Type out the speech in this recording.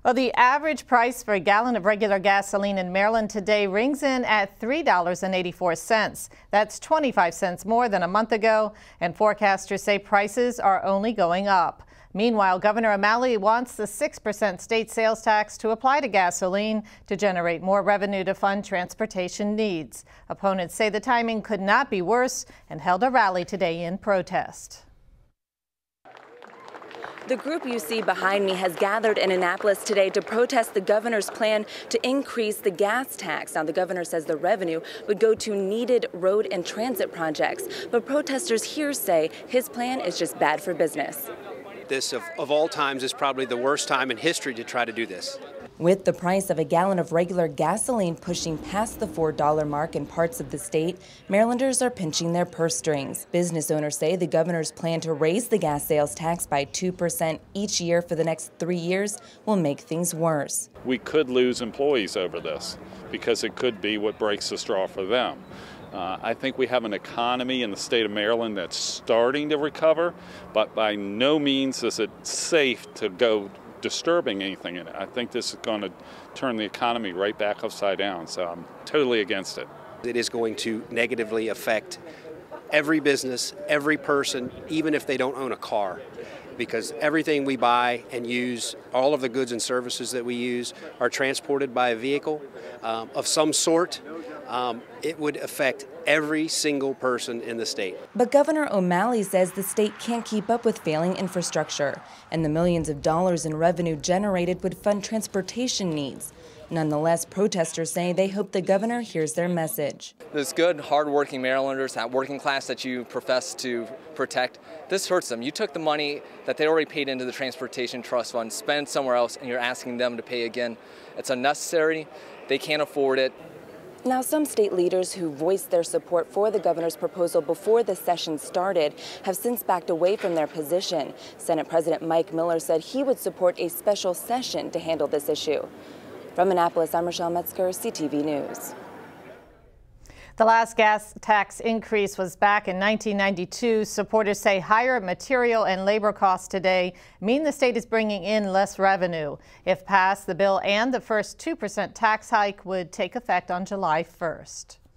Well, the average price for a gallon of regular gasoline in Maryland today rings in at $3.84. That's 25 cents more than a month ago, and forecasters say prices are only going up. Meanwhile, Governor O'Malley wants the 6% state sales tax to apply to gasoline to generate more revenue to fund transportation needs. Opponents say the timing could not be worse and held a rally today in protest. The group you see behind me has gathered in Annapolis today to protest the governor's plan to increase the gas tax. Now, the governor says the revenue would go to needed road and transit projects, but protesters here say his plan is just bad for business. This, of all times, is probably the worst time in history to try to do this. With the price of a gallon of regular gasoline pushing past the $4 mark in parts of the state, Marylanders are pinching their purse strings. Business owners say the governor's plan to raise the gas sales tax by 2% each year for the next 3 years will make things worse. We could lose employees over this because it could be what breaks the straw for them. I think we have an economy in the state of Maryland that's starting to recover, but by no means is it safe to go disturbing anything in it. I think this is going to turn the economy right back upside down, so I'm totally against it. It is going to negatively affect every business, every person, even if they don't own a car, because everything we buy and use, all of the goods and services that we use are transported by a vehicle of some sort. It would affect every single person in the state. But Governor O'Malley says the state can't keep up with failing infrastructure, and the millions of dollars in revenue generated would fund transportation needs. Nonetheless, protesters say they hope the governor hears their message. Those good, hard-working Marylanders, that working class that you profess to protect, this hurts them. You took the money that they already paid into the Transportation Trust Fund, spent somewhere else, and you're asking them to pay again. It's unnecessary. They can't afford it. Now, some state leaders who voiced their support for the governor's proposal before the session started have since backed away from their position. Senate President Mike Miller said he would support a special session to handle this issue. From Annapolis, I'm Rochelle Metzger, CTV News. The last gas tax increase was back in 1992. Supporters say higher material and labor costs today mean the state is bringing in less revenue. If passed, the bill and the first 2% tax hike would take effect on July 1st.